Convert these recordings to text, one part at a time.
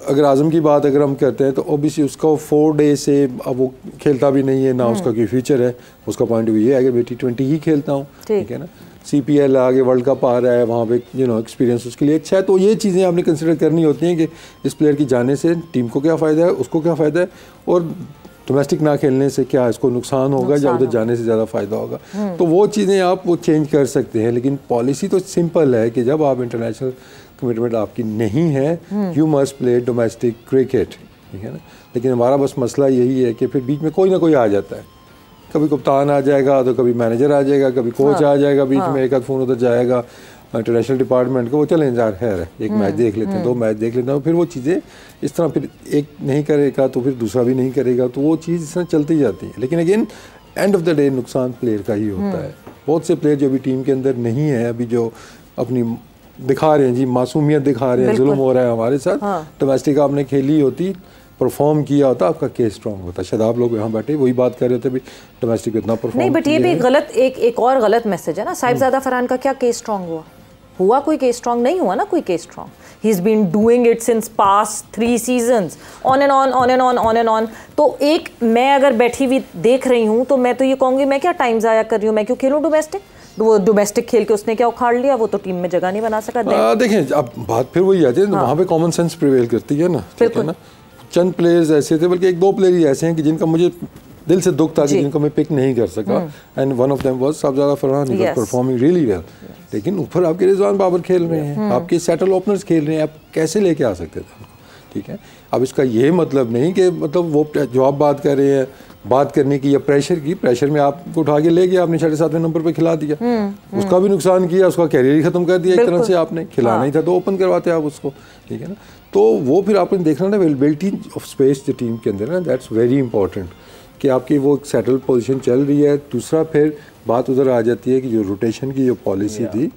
अगर आज़म की बात अगर हम करते हैं तो ओबियसली उसका 4 डे से अब वो खेलता भी नहीं है ना, उसका कोई फ्यूचर है। उसका पॉइंट ऑफ व्यू ये है कि मैं T20 ही खेलता हूँ, ठीक है ना। CPL आगे वर्ल्ड कप आ रहा है, वहाँ पे एक्सपीरियंस उसके लिए अच्छा है। तो ये चीज़ें आपने कंसिडर करनी होती हैं कि इस प्लेयर की जाने से टीम को क्या फ़ायदा है, उसको क्या फ़ायदा है, और डोमेस्टिक ना खेलने से क्या इसको नुकसान होगा या उधर जाने से ज़्यादा फ़ायदा होगा। तो वो चीज़ें आप वो चेंज कर सकते हैं, लेकिन पॉलिसी तो सिंपल है कि जब आप इंटरनेशनल कमिटमेंट आपकी नहीं है, you must play domestic cricket, ठीक है ना। लेकिन हमारा बस मसला यही है कि फिर बीच में कोई ना कोई आ जाता है, कभी कप्तान आ जाएगा, तो कभी मैनेजर आ जाएगा, कभी कोच आ जाएगा बीच में, एक आध फ़ोन उधर जाएगा इंटरनेशनल डिपार्टमेंट को, वो चलें यार है एक मैच देख लेते हैं, 2 मैच देख लेते हैं, फिर वो चीज़ें इस तरह, फिर एक नहीं करेगा तो फिर दूसरा भी नहीं करेगा, तो वो चीज़ इस तरह चलती जाती है। लेकिन again end of the day नुकसान प्लेयर का ही होता है। बहुत से प्लेयर जो अभी टीम के अंदर नहीं है, अभी जो अपनी दिखा रहे हैं जी, मासूमियत दिखा रहे हैं, जुल्म हो रहा है हमारे साथ। डोमेस्टिक आपने खेली होती, परफॉर्म किया होता, आपका केस स्ट्रॉन्ग होता। शायद आप लोग यहाँ बैठे वही बात कर रहे थे भी डोमेस्टिक इतना परफॉर्म नहीं, बट ये भी गलत एक और गलत मैसेज है ना। साहिबजादा फरहान का क्या केस स्ट्रॉन्ग हुआ कोई केस स्ट्रॉन्ग नहीं हुआ ना, कोई case strong. He is been doing it since past 3 seasons, on and on. तो एक मैं अगर बैठी हुई देख रही हूँ तो मैं तो ये कहूँगी मैं क्या टाइम ज़ाया कर रही हूँ, मैं क्यों खेलूँ डोमेस्टिक। वो डोमेस्टिक खेल के उसने क्या उखाड़ लिया, वो तो टीम में जगह नहीं बना सका। देखें अब बात फिर वही आती है, वहाँ पे कॉमन सेंस प्रिवेल करती है ना, ठीक है ना। चंद प्लेयर्स ऐसे थे, बल्कि 1-2 प्लेयर ही ऐसे हैं कि जिनका मुझे दिल से दुख था कि जिनको मैं पिक नहीं कर सका, and one of them was Sahibzada Farhan, he was performing really well. लेकिन ऊपर आपके रिजवान बाबर खेल रहे हैं, आपके सेटल ओपनर्स खेल रहे हैं, आप कैसे लेके आ सकते थे उनको, ठीक है। अब इसका ये मतलब नहीं कि मतलब वो जो आप बात कर रहे हैं बात करने की या प्रेशर में आपको उठा के ले गया, आपने 7.5वें नंबर पे खिला दिया, उसका भी नुकसान किया, उसका कैरियर ही खत्म कर दिया एक तरह से आपने। खिलाना ही था तो ओपन करवाते आप उसको, ठीक है ना। तो वो फिर आपने देखना ना अवेलेबिलिटी ऑफ स्पेस जो टीम के अंदर ना, दैट्स वेरी इंपॉर्टेंट कि आपकी वो सेटल पोजीशन चल रही है। दूसरा फिर बात उधर आ जाती है कि जो रोटेशन की जो पॉलिसी थी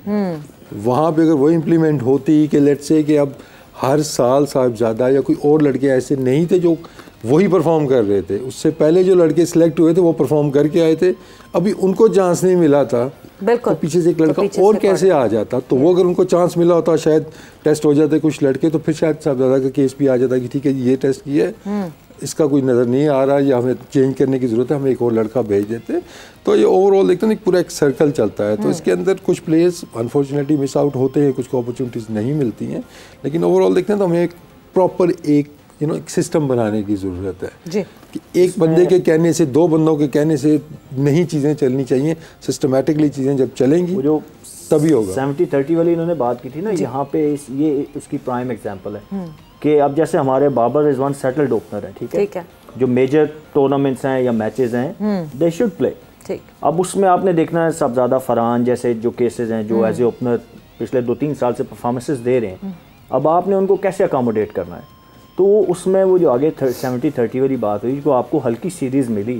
वहाँ पे अगर वो इम्प्लीमेंट होती कि लेट्स से कि अब हर साल साहिबजादा या कोई और लड़के ऐसे नहीं थे जो वही परफॉर्म कर रहे थे, उससे पहले जो लड़के सिलेक्ट हुए थे वो परफॉर्म करके आए थे, अभी उनको चांस नहीं मिला था, तो पीछे से एक लड़का और कैसे आ जाता। तो वो अगर उनको चांस मिला होता, शायद टेस्ट हो जाते कुछ लड़के, तो फिर शायद साहिबजादा का केस भी आ जाता कि ठीक है ये टेस्ट किया है, इसका कोई नज़र नहीं आ रहा या हमें चेंज करने की ज़रूरत है, हमें एक और लड़का भेज देते। तो ये ओवरऑल देखते हैं पूरा एक सर्कल चलता है। तो इसके अंदर कुछ प्लेयर्स अनफॉर्चुनेटली मिस आउट होते हैं, कुछ को अपॉर्चुनिटीज़ नहीं मिलती हैं, लेकिन ओवरऑल देखते हैं तो हमें एक प्रॉपर एक एक सिस्टम बनाने की ज़रूरत है जी। कि एक बंदे के कहने से, 2 बंदों के कहने से नहीं चीज़ें चलनी चाहिए, सिस्टमेटिकली चीज़ें जब चलेंगी जो तभी होगा। 70-30 वाली इन्होंने बात की थी ना, यहाँ पे ये उसकी प्राइम एग्जांपल है कि अब जैसे हमारे बाबर रिजवान सेटल्ड ओपनर है, ठीक है, जो मेजर टूर्नामेंट्स हैं या मैचेस हैं दे शुड प्ले। अब उसमें आपने देखना है साहिबजादा फरहान जैसे जो केसेस हैं जो एज ए ओपनर पिछले 2-3 साल से परफॉर्मेंसेस दे रहे हैं, अब आपने उनको कैसे अकोमोडेट करना है। तो उसमें वो जो आगे 70-30 वाली बात हुई, जो आपको हल्की सीरीज़ मिली,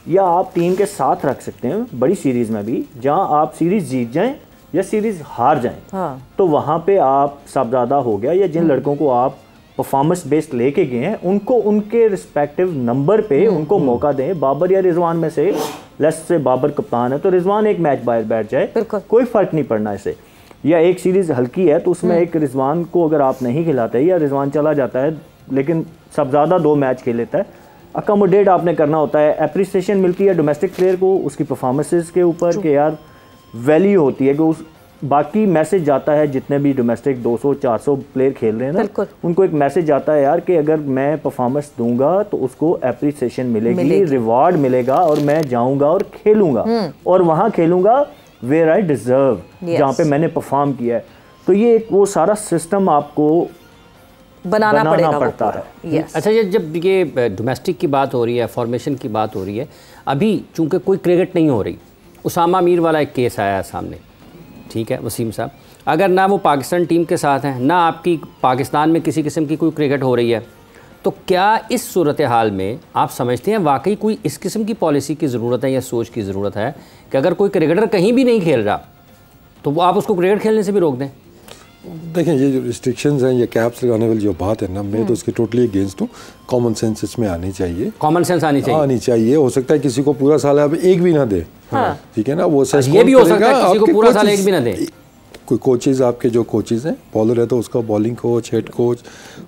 या आप टीम के साथ रख सकते हैं बड़ी सीरीज़ में भी, जहां आप सीरीज़ जीत जाएं या सीरीज़ हार जाएं, तो वहां पे आप साहिबजादा हो गया या जिन लड़कों को आप परफॉर्मेंस बेस्ड लेके गए हैं उनको उनके रिस्पेक्टिव नंबर पे उनको मौका दें। बाबर या रिजवान में से लेट्स से बाबर कप्तान है तो रिजवान एक मैच बाहर बैठ जाए, कोई फ़र्क नहीं पड़ना इसे। या एक सीरीज़ हल्की है तो उसमें एक रिजवान को अगर आप नहीं खिलाते या रिजवान चला जाता है लेकिन साहिबजादा 2 मैच खेल लेता है, अकोमोडेट आपने करना होता है। एप्रिसिएशन मिलती है डोमेस्टिक प्लेयर को उसकी परफॉर्मेंसेस के ऊपर कि यार वैल्यू होती है कि उस बाकी मैसेज जाता है जितने भी डोमेस्टिक 200-400 प्लेयर खेल रहे हैं ना, उनको एक मैसेज जाता है यार कि अगर मैं परफॉर्मेंस दूंगा तो उसको एप्रिसिएशन मिलेगी, रिवार्ड मिलेगा और मैं जाऊंगा और खेलूंगा और वहाँ खेलूंगा वेयर आई डिजर्व, जहाँ पे मैंने परफॉर्म किया है। तो ये वो सारा सिस्टम आपको बनाना पड़ता है। अच्छा, जब ये डोमेस्टिक की बात हो रही है, फॉर्मेशन की बात हो रही है, अभी चूंकि कोई क्रिकेट नहीं हो रही, उसामा मीर वाला एक केस आया है सामने, ठीक है वसीम साहब, अगर ना वो पाकिस्तान टीम के साथ हैं ना आपकी पाकिस्तान में किसी किस्म की कोई क्रिकेट हो रही है, तो क्या इस सूरत हाल में आप समझते हैं वाकई कोई इस किस्म की पॉलिसी की ज़रूरत है या सोच की ज़रूरत है कि अगर कोई क्रिकेटर कहीं भी नहीं खेल रहा तो वो आप उसको क्रिकेट खेलने से भी रोक दें? देखें, ये जो रिस्ट्रिक्शंस हैं, ये कैप्स लगाने वाली जो बात है ना, मैं तो उसके टोटली अगेंस्ट हूँ। कॉमन सेंस इसमें आनी चाहिए, कॉमन सेंस आनी चाहिए। हो सकता है किसी को पूरा साल आप एक भी ना दे, ठीक है ना, वो ये भी हो सकता है किसी को पूरा साल एक भी ना दे। कोई कोचेज़ आपके जो कोचेज़ हैं, बॉलर है तो उसका बॉलिंग कोच, हेड कोच,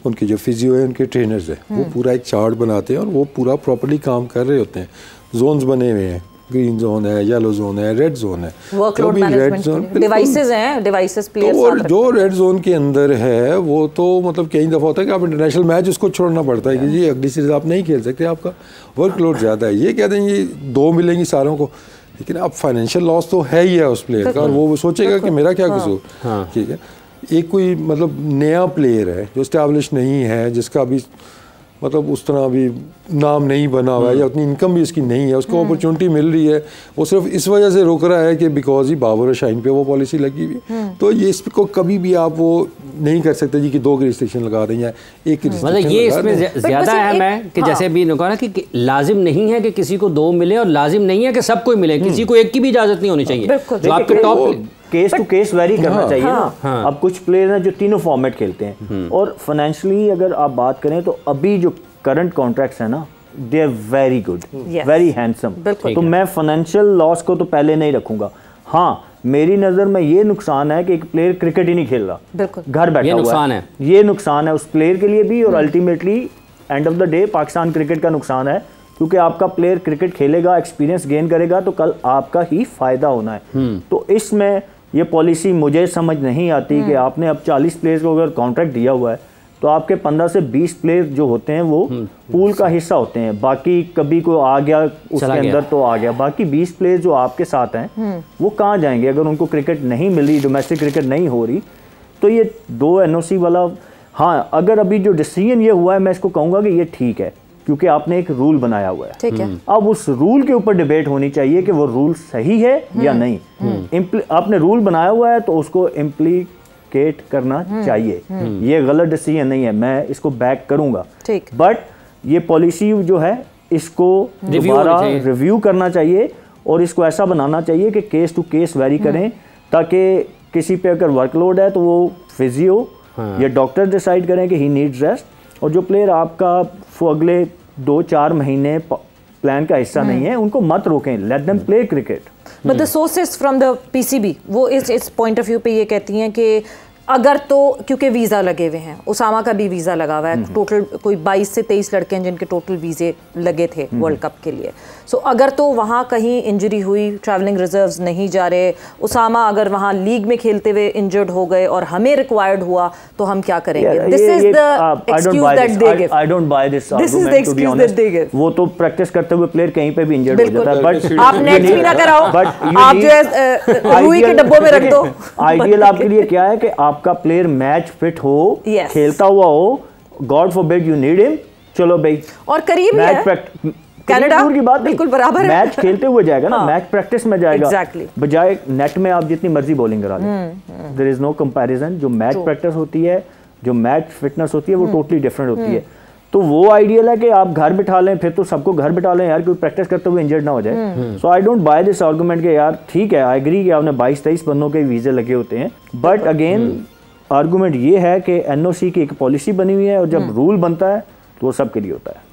उनके जो फिजियो है, उनके ट्रेनर्स हैं, वो पूरा एक चार्ट बनाते हैं और वो पूरा प्रॉपर्ली काम कर रहे होते हैं। जोन्स बने हुए हैं, ग्रीन जोन है, येलो जोन है, रेड जोन है, वर्कलोड मैनेजमेंट, डिवाइसेस हैं, डिवाइसेस प्लेयर्स तो जो रेड जोन के अंदर है वो तो मतलब कई दफ़ा होता है कि आप इंटरनेशनल मैच उसको छोड़ना पड़ता है कि जी अगली सीरीज आप नहीं खेल सकते, आपका वर्कलोड ज़्यादा है। ये कहते हैं ये 2 मिलेंगी सारों को, लेकिन अब फाइनेंशियल लॉस तो है ही है उस प्लेयर का, और वो सोचेगा कि मेरा क्या कसूर। ठीक है, एक कोई मतलब नया प्लेयर है जो इस्टेब्लिश नहीं है, जिसका भी मतलब उस तरह अभी नाम नहीं बना हुआ है या उतनी इनकम भी इसकी नहीं है, उसको अपॉर्चुनिटी मिल रही है, वो सिर्फ इस वजह से रुक रहा है कि बिकॉज ही बाबर और शाहीन पे वो पॉलिसी लगी हुई। तो ये इसको कभी भी आप वो नहीं कर सकते जी कि 2 रिस्ट्रिक्शन लगा दें या एक मतलब ये इसमें ज़्यादा अहम है कि जैसे भी कहा ना कि लाजिम नहीं है कि किसी को 2 मिले और लाजिम नहीं है कि सबको मिले, किसी को एक की भी इजाज़त नहीं होनी चाहिए। जो आपके top case to case vary करना चाहिए ना। अब कुछ प्लेयर हैं जो तीनों फॉर्मेट खेलते हैं, और फाइनेंशियली अगर आप बात करें तो अभी जो करंट कॉन्ट्रैक्ट्स हैं ना, they are very good, very handsome. तो मैं फाइनेंशियल लॉस को तो पहले नहीं रखूंगा। हाँ, मेरी नज़र में ये नुकसान है कि एक प्लेयर क्रिकेट ही नहीं खेल रहा, घर बैठा हुआ है। ये नुकसान है उस प्लेयर के लिए भी, और ultimately end of the day Pakistan cricket का नुकसान है, क्योंकि आपका प्लेयर क्रिकेट खेलेगा, एक्सपीरियंस गेन करेगा तो कल आपका ही फायदा होना है। तो इसमें ये पॉलिसी मुझे समझ नहीं आती कि आपने अब 40 प्लेयर्स को अगर कॉन्ट्रैक्ट दिया हुआ है तो आपके 15 से 20 प्लेयर जो होते हैं वो पूल का हिस्सा होते हैं, बाकी कभी कोई आ गया उसके अंदर तो आ गया, बाकी 20 प्लेयर जो आपके साथ हैं वो कहाँ जाएंगे अगर उनको क्रिकेट नहीं मिल रही, डोमेस्टिक क्रिकेट नहीं हो रही। तो ये 2 NOC वाला, हाँ अगर अभी जो डिसीजन ये हुआ है मैं इसको कहूँगा कि ये ठीक है, क्योंकि आपने एक रूल बनाया हुआ है। ठीक है, अब उस रूल के ऊपर डिबेट होनी चाहिए कि वो रूल सही है या नहीं। आपने रूल बनाया हुआ है तो उसको इम्प्लीकेट करना चाहिए। ये गलत डिसीजन नहीं है, मैं इसको बैक करूंगा, बट ये पॉलिसी जो है इसको दोबारा रिव्यू करना चाहिए और इसको ऐसा बनाना चाहिए कि केस टू केस वेरी करें, ताकि किसी पे अगर वर्कलोड है तो वो फिजियो या डॉक्टर डिसाइड करें कि ही नीड्स रेस्ट, और जो प्लेयर आपका अगले 2-4 महीने प्लान का हिस्सा नहीं है उनको मत रोकें, let them play cricket. But the sources from the PCB वो इस पॉइंट ऑफ व्यू पे ये कहती हैं कि अगर तो क्योंकि वीज़ा लगे हुए हैं, उसामा का भी वीज़ा लगा हुआ है, टोटल कोई 22 से 23 लड़के हैं जिनके टोटल वीज़े लगे थे वर्ल्ड कप के लिए। सो अगर तो वहाँ कहीं इंजरी हुई, ट्रैवलिंग रिजर्व्स नहीं जा रहे, उसामा अगर वहाँ लीग में खेलते हुए इंजर्ड हो गए और हमें रिक्वायर्ड हुआ तो हम क्या करेंगे? This is the excuse that they give. I don't buy this this is the excuse that they give. वो तो प्रैक्टिस करते हुए प्लेयर कहीं पे भी इंजर्ड हो जाता है, बट आप नेट भी ना कराओ, आप जो है रुई के डब्बों में रख दो। आइडियल आपके लिए क्या है कि आपका प्लेयर मैच फिट हो, खेलता हुआ हो, God forbid you need him, चलो भाई, और करीब है कनाडा की बात बिल्कुल बराबर है, मैच खेलते हुए जाएगा ना, मैच प्रैक्टिस में जाएगा, बजाय नेट में आप जितनी मर्जी बॉलिंग करा लें। There is no comparison. जो मैच प्रैक्टिस होती है, जो मैच फिटनेस होती है, वो टोटली डिफरेंट होती है। तो वो आइडियल है कि आप घर बिठा लें, फिर तो सबको घर बिठा लें यार, कोई प्रैक्टिस करते हुए इंजर्ड ना हो जाए। So I don't buy this argument के यार ठीक है, आई एग्री कि आपने 22-23 बंदों के वीजे लगे होते हैं, बट अगेन आर्गुमेंट ये है कि NOC की एक पॉलिसी बनी हुई है और जब रूल बनता है तो वो सबके लिए होता है।